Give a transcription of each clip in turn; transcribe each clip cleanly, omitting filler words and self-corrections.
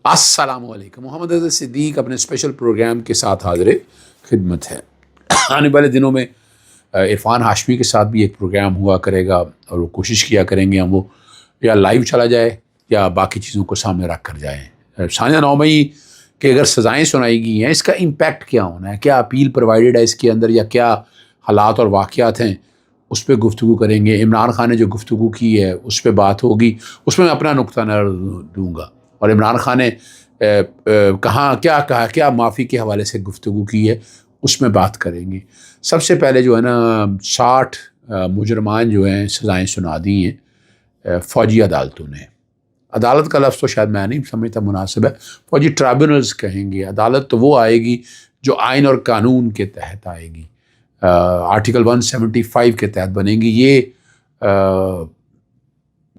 السلام علیکم. محمد رضا صدیق اپنے اسپیشل پروگرام کے ساتھ حاضر خدمت ہے. آنے والے دنوں میں عرفان ہاشمی کے ساتھ بھی ایک پروگرام ہوا کرے گا اور وہ کوشش کیا کریں گے ہم وہ یا لائیو چلا جائے یا باقی چیزوں کو سامنے رکھ کر جائیں. ثانیہ 9 مئی کہ اگر سزائیں سنائی گئی ہیں اس کا امپیکٹ کیا ہونا ہے, کیا اپیل پرووائڈڈ ہے اس کے اندر یا کیا حالات اور واقعات ہیں, اس پہ گفتگو کریں گے. عمران خان نے جو گفتگو کی ہے اس پہ بات ہوگی, اس میں اپنا نقطہ نظر دوں گا. اور عمران خان نے کہاں کیا کہا, کیا معافی کے حوالے سے گفتگو کی ہے, اس میں بات کریں گے. سب سے پہلے جو ہے نا 60 مجرمان جو ہیں سزائیں سنا دی ہیں فوجی عدالتوں نے. عدالت کا لفظ تو شاید میں نہیں سمجھتا مناسب ہے, فوجی ٹرائبونلز کہیں گے. عدالت تو وہ آئے گی جو آئین اور قانون کے تحت آئے گی, آرٹیکل 175 کے تحت بنے گی. یہ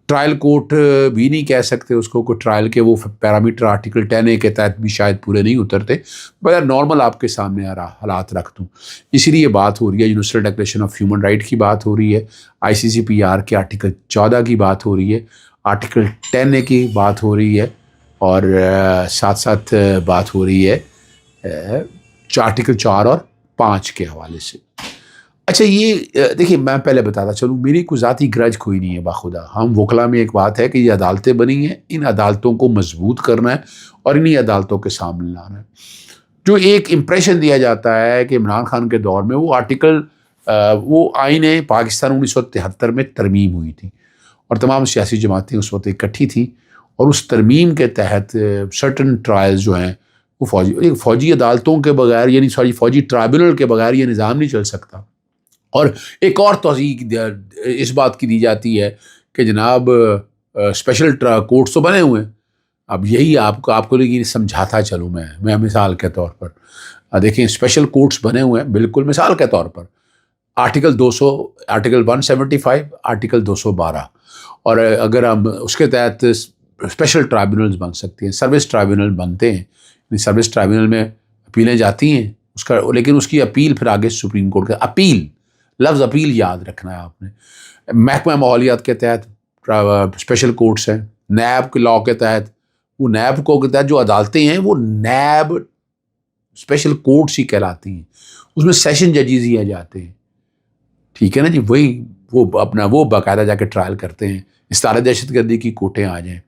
ٹرائل کورٹ بھی نہیں کہہ سکتے اس کو, کوئی ٹرائل کے وہ پیرامیٹر آرٹیکل 10A کے تحت بھی شاید پورے نہیں اترتے. بغیر نارمل آپ کے سامنے حالات رکھ دوں, اسی لیے بات ہو رہی ہے. Universal declaration of human right کی بات ہو رہی ہے, ICCPR کے آرٹیکل 14 کی بات ہو رہی ہے, آرٹیکل 10A کی بات ہو رہی ہے, اور ساتھ ساتھ بات ہو رہی ہے آرٹیکل 4 اور 5 کے حوالے سے. اچھا یہ دیکھیے میں پہلے بتاتا چلوں, میری کوئی ذاتی گرج کوئی نہیں ہے باخدا. ہم وکلا میں ایک بات ہے کہ یہ عدالتیں بنی ہیں, ان عدالتوں کو مضبوط کرنا ہے اور انہی عدالتوں کے سامنے لانا ہے. جو ایک امپریشن دیا جاتا ہے کہ عمران خان کے دور میں وہ آرٹیکل وہ آئین پاکستان 1973 میں ترمیم ہوئی تھی اور تمام سیاسی جماعتیں اس وقت اکٹھی تھیں, اور اس ترمیم کے تحت سرٹن ٹرائلز جو ہیں وہ فوجی عدالتوں کے بغیر یعنی فوجی ٹرائبونل کے بغیر یہ نظام نہیں چل سکتا. اور ایک اور توضیح اس بات کی دی جاتی ہے کہ جناب اسپیشل کورٹس تو بنے ہوئے ہیں. اب یہی آپ کو لیکن سمجھاتا چلوں میں مثال کے طور پر دیکھیں اسپیشل کورٹس بنے ہوئے ہیں بالکل مثال کے طور پر آرٹیکل 200, آرٹیکل 175, آرٹیکل 212, اور اگر ہم اس کے تحت اسپیشل ٹرائبونلز بن سکتے ہیں, سروس ٹرائبونل بنتے ہیں. سروس ٹرائبونل میں اپیلیں جاتی ہیں اس کا, لیکن اس کی اپیل پھر آگے سپریم کورٹ کا اپیل, لفظ اپیل یاد رکھنا ہے آپ نے. محکمہ ماحولیات کے تحت اسپیشل کورٹس ہیں, نیب کے لاء کے تحت وہ نیب کو کے تحت جو عدالتیں ہیں وہ نیب اسپیشل کورٹس ہی کہلاتی ہیں, اس میں سیشن ججز ہی آ جاتے ہیں. ٹھیک ہے نا جی, وہی وہ اپنا وہ باقاعدہ جا کے ٹرائل کرتے ہیں. استعارہ دہشت گردی کی کوٹیں آ جائیں,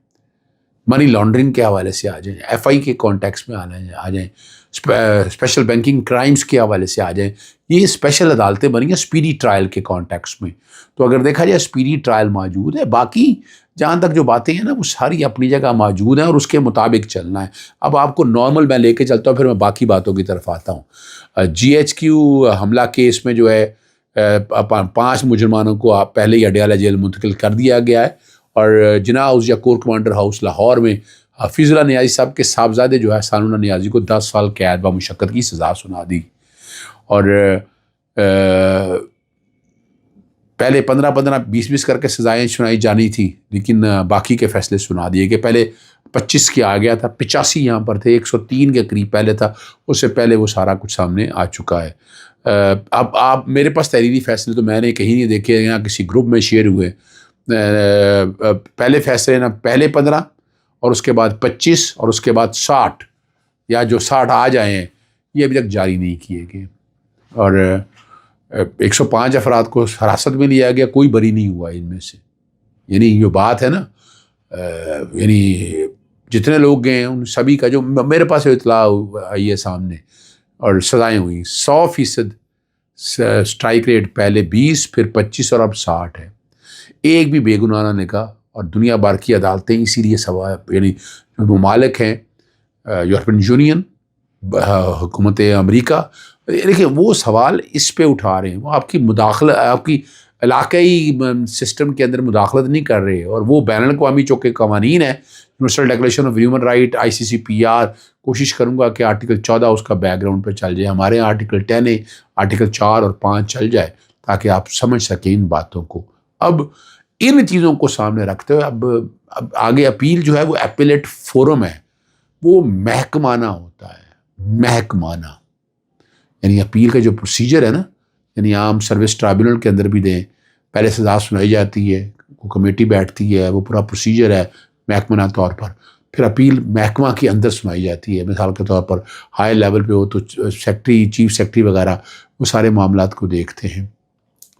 منی لانڈرنگ کے حوالے سے آ جائیں, FI کے کانٹیکس میں آ جائیں, اسپیشل بینکنگ کرائمز کے حوالے سے آ جائیں. یہ اسپیشل عدالتیں بنی ہیں اسپیڈی ٹرائل کے کانٹیکس میں. تو اگر دیکھا جائے اسپیڈی ٹرائل موجود ہے, باقی جہاں تک جو باتیں ہیں نا وہ ساری اپنی جگہ موجود ہیں اور اس کے مطابق چلنا ہے. اب آپ کو نارمل میں لے کے چلتا ہوں, پھر میں باقی باتوں کی طرف آتا ہوں. GHQ حملہ کیس میں جو ہے 5 مجرمانوں کو پہلے ہی اڈیالہ جیل منتقل کر دیا گیا ہے, اور جناح عزیہ کور کمانڈر ہاؤس لاہور میں حفیظ اللہ نیازی صاحب کے صاحبزادے جو ہے سانونا نیازی کو 10 سال قید بمشقت کی سزا سنا دی. اور پہلے 15-20 کر کے سزائیں سنائی جانی تھی, لیکن باقی کے فیصلے سنا دیے کہ پہلے 25 کے آ گیا تھا, 85 یہاں پر تھے, 103 کے قریب پہلے تھا, اس سے پہلے وہ سارا کچھ سامنے آ چکا ہے. اب آپ میرے پاس تحریری فیصلے تو میں نے کہیں نہیں دیکھے, یہاں کسی گروپ میں شیئر ہوئے. پہلے فیصلے نا پہلے 15 اور اس کے بعد 25 اور اس کے بعد 60 یا جو 60 آ جائے ہیں یہ ابھی تک جاری نہیں کیے گئے. اور 105 افراد کو حراست میں لیا گیا, کوئی بری نہیں ہوا ان میں سے. یعنی یہ بات ہے نا, یعنی جتنے لوگ گئے ہیں ان سبھی کا جو میرے پاس اطلاع آئی ہے سامنے, اور سزائیں ہوئی 100% اسٹرائک ریٹ, پہلے 20 پھر 25 اور اب 60 ہے. ایک بھی بے گناہ نہ نکلا. اور دنیا بھر کی عدالتیں اسی لیے یعنی ممالک ہیں, یورپین یونین, حکومت امریکہ, دیکھیں وہ سوال اس پہ اٹھا رہے ہیں, وہ آپ کی مداخلت, آپ کی علاقائی سسٹم کے اندر مداخلت نہیں کر رہے, اور وہ بین الاقوامی چونکہ قوانین ہیں, universal declaration of human right, ICCPR, کوشش کروں گا کہ آرٹیکل 14 اس کا بیک گراؤنڈ پہ چل جائے, ہمارے یہاں آرٹیکل 10A, آرٹیکل 4 اور 5 چل جائے تاکہ آپ سمجھ سکیں ان باتوں کو. اب ان چیزوں کو سامنے رکھتے ہوئے اب آگے اپیل جو ہے وہ اپیلیٹ فورم ہے, وہ محکمانہ ہوتا ہے. محکمانہ یعنی اپیل کا جو پروسیجر ہے نا, یعنی عام سروس ٹرائبونل کے اندر بھی دیں, پہلے سزا سنائی جاتی ہے, وہ کمیٹی بیٹھتی ہے, وہ پورا پروسیجر ہے محکمانہ طور پر. پھر اپیل محکمہ کے اندر سنائی جاتی ہے. مثال کے طور پر ہائی لیول پہ ہو تو سیکٹری، چیف سیکٹری وغیرہ وہ سارے معاملات کو دیکھتے ہیں.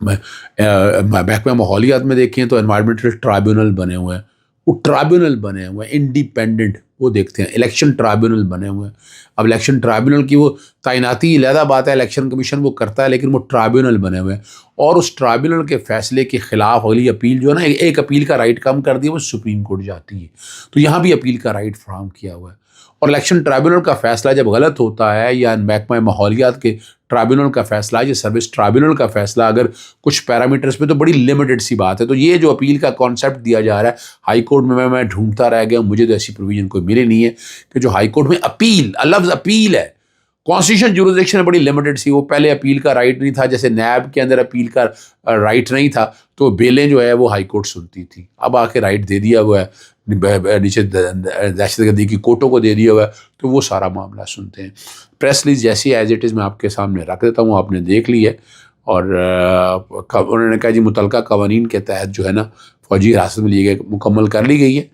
محکمہ ماحولیات میں دیکھیں تو انوائرمنٹل ٹرائبیونل بنے ہوئے ہیں، وہ ٹرائبیونل بنے ہوئے ہیں انڈیپینڈنٹ، وہ دیکھتے ہیں. الیکشن ٹرائبیونل بنے ہوئے ہیں. اب الیکشن ٹرائبیونل کی وہ تعیناتی علیحدہ بات ہے، الیکشن کمیشن وہ کرتا ہے، لیکن وہ ٹرائبیونل بنے ہوئے ہیں اور اس ٹرائبیونل کے فیصلے کے خلاف اگلی اپیل جو ہے نا، ایک اپیل کا رائٹ کم کر دیا، وہ سپریم کورٹ جاتی ہے. تو یہاں بھی اپیل کا رائٹ فراہم کیا ہوا ہے. اور الیکشن ٹرائبیونل کا فیصلہ جب غلط ہوتا ہے یا محکمہ ماحولیات کے ٹرائبیونل کا فیصلہ یا سروس ٹرائبیونل کا فیصلہ اگر کچھ پیرامیٹرز پہ، تو بڑی لمیٹڈ سی بات ہے. تو یہ جو اپیل کا کانسیپٹ دیا جا رہا ہے ہائی کورٹ میں ڈھونڈتا رہ گیا، مجھے تو ایسی پروویژن کوئی ملی نہیں ہے کہ جو ہائی کورٹ میں اپیل، لفظ اپیل ہے، کانسٹیٹیوشن جورسڈکشن بڑی لمیٹڈ سی. وہ پہلے اپیل کا رائٹ نہیں تھا، جیسے نیب کے اندر اپیل کا رائٹ نہیں تھا تو بیلیں جو ہے وہ ہائی کورٹ سنتی تھی. اب آ کے رائٹ دے دیا ہوا ہے، نیچے دہشت گردی کی کورٹوں کو دے دیا ہوا ہے، تو وہ سارا معاملہ سنتے ہیں. پریس ریلیز جیسی ایز اٹ از میں آپ کے سامنے رکھ دیتا ہوں، آپ نے دیکھ لی ہے. اور انہوں نے کہا جی متعلقہ قوانین کے تحت جو ہے نا فوجی حراست میں لی گئی مکمل کر لی گئی ہے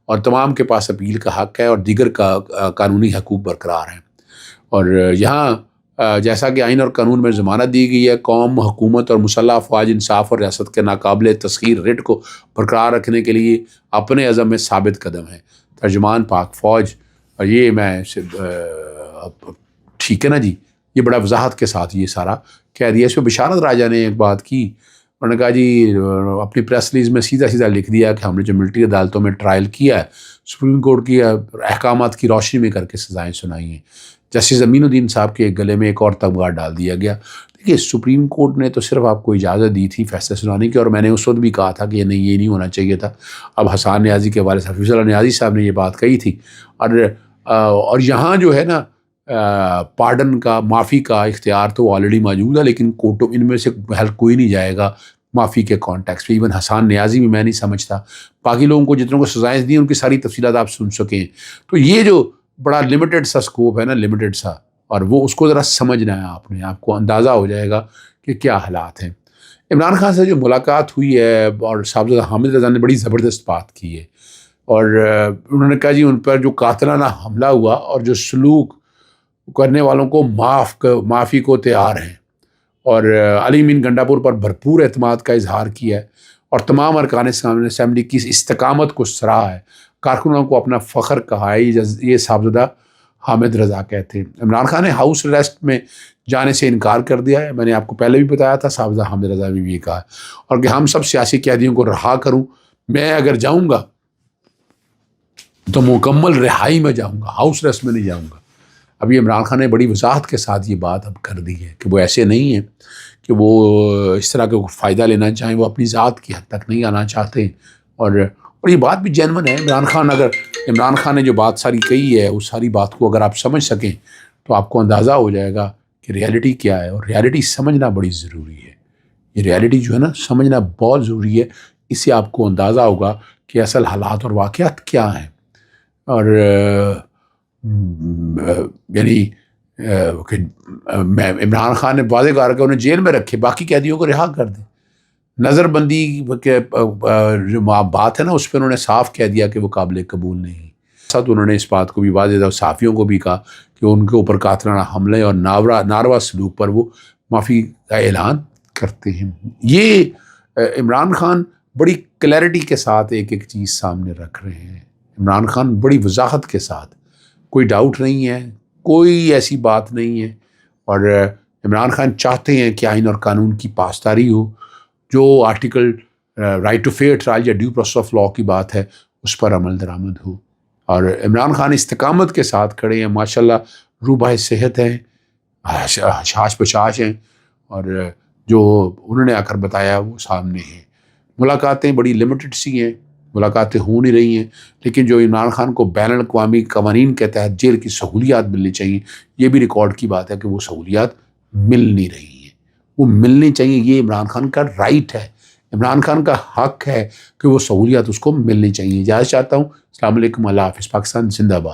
اور تمام کے پاس اپیل کا حق ہے اور دیگر قانونی حقوق برقرار ہیں. اور یہاں جیسا کہ آئین اور قانون میں ضمانت دی گئی ہے، قوم، حکومت اور مسلح افواج انصاف اور ریاست کے ناقابل تسخیر رٹ کو برقرار رکھنے کے لیے اپنے عزم میں ثابت قدم ہے. ترجمان پاک فوج. اور یہ میں ٹھیک ہے نا جی، یہ بڑا وضاحت کے ساتھ یہ سارا کہہ دیا. اس میں بشارت راجہ نے ایک بات کی، انہوں نے کہا جی اپنی پریس ریلیز میں سیدھا لکھ دیا کہ ہم نے جو ملٹری عدالتوں میں ٹرائل کیا ہے، سپریم کورٹ کی احکامات کی روشنی میں کر کے سزائیں سنائی ہیں. جسٹس امین الدین صاحب کے گلے میں ایک اور تمغہ ڈال دیا گیا. دیکھیے سپریم کورٹ نے تو صرف آپ کو اجازت دی تھی فیصلے سنانے کی، اور میں نے اس وقت بھی کہا تھا کہ یہ نہیں ہونا چاہیے تھا. اب حسان نیازی کے والد حفیظ اللہ نیازی صاحب نے یہ بات کہی تھی. اور یہاں جو ہے نا پارڈن کا، معافی کا اختیار تو آلریڈی موجود ہے، لیکن کورٹوں ان میں سے حل کوئی نہیں جائے گا معافی کے کانٹیکس پہ. ایون حسان نیازی بھی میں نہیں سمجھتا، باقی لوگوں کو جتنوں کو سزائیں دی ان کی ساری تفصیلات آپ سن سکیں. تو یہ جو بڑا لمیٹڈ سا سکوپ ہے نا، لمیٹڈ سا، اور وہ اس کو ذرا سمجھنا ہے آپ کو اندازہ ہو جائے گا کہ کیا حالات ہیں. عمران خان سے جو ملاقات ہوئی ہے اور صاحبزادہ حامد رضا نے بڑی زبردست بات کی ہے، اور انہوں نے کہا جی ان پر جو قاتلانہ حملہ ہوا اور جو سلوک کرنے والوں کو معافی کو تیار ہیں، اور علی امین گنڈاپور پر بھرپور اعتماد کا اظہار کیا ہے اور تمام ارکان اسمبلی کی استقامت کو سراہا ہے، کارکنوں کو اپنا فخر کہا ہے. یہ صاحبزادہ حامد رضا کہتے ہیں. عمران خان نے ہاؤس ریسٹ میں جانے سے انکار کر دیا ہے. میں نے آپ کو پہلے بھی بتایا تھا، صاحبزادہ حامد رضا نے بھی یہ کہا، اور کہ ہم سب سیاسی قیدیوں کو رہا کروں، میں اگر جاؤں گا تو مکمل رہائی میں جاؤں گا، ہاؤس ریسٹ میں نہیں جاؤں گا. ابھی عمران خان نے بڑی وضاحت کے ساتھ یہ بات اب کر دی ہے کہ وہ ایسے نہیں ہیں کہ وہ اس طرح کا فائدہ لینا چاہیں، وہ اپنی ذات کی حد تک نہیں آنا چاہتے. اور یہ بات بھی جینون ہے. عمران خان نے جو بات ساری کہی ہے، اس ساری بات کو اگر آپ سمجھ سکیں تو آپ کو اندازہ ہو جائے گا کہ ریالٹی کیا ہے. اور ریالٹی سمجھنا بڑی ضروری ہے. یہ ریالٹی جو ہے نا سمجھنا بہت ضروری ہے. اس سے آپ کو اندازہ ہوگا کہ اصل حالات اور واقعات کیا ہیں. اور یعنی عمران خان نے واضح کہا کہ انہیں جیل میں رکھے، باقی قیدیوں کو رہا کر دیں. نظر بندی کے جو بات ہے نا، اس پہ انہوں نے صاف کہہ دیا کہ وہ قابل قبول نہیں. ساتھ انہوں نے اس بات کو بھی واضح صحافیوں کو بھی کہا کہ ان کے اوپر قاتلانہ حملے اور ناروا سلوک پر وہ معافی کا اعلان کرتے ہیں. یہ عمران خان بڑی کلیئرٹی کے ساتھ ایک چیز سامنے رکھ رہے ہیں. عمران خان بڑی وضاحت کے ساتھ، کوئی ڈاؤٹ نہیں ہے، کوئی ایسی بات نہیں ہے. اور عمران خان چاہتے ہیں کہ آئین اور قانون کی پاسداری ہو، جو article right to fair trial یا ڈیو پروسیس آف لاء کی بات ہے اس پر عمل درآمد ہو. اور عمران خان استقامت کے ساتھ کھڑے ہیں، ماشاءاللہ روبہ صحت ہیں، حاش بشاش ہیں، اور جو انہوں نے آ کر بتایا وہ سامنے ہے. ملاقاتیں بڑی لمیٹڈ سی ہیں، ملاقاتیں ہو نہیں رہی ہیں، لیکن جو عمران خان کو بین الاقوامی قوانین کے تحت جیل کی سہولیات ملنی چاہیے، یہ بھی ریکارڈ کی بات ہے کہ وہ سہولیات مل نہیں رہی ہیں. وہ ملنی چاہیے، یہ عمران خان کا رائٹ ہے، عمران خان کا حق ہے کہ وہ سہولیات اس کو ملنی چاہیے. اجازت چاہتا ہوں. السلام علیکم، اللہ حافظ. پاکستان زندہ باد.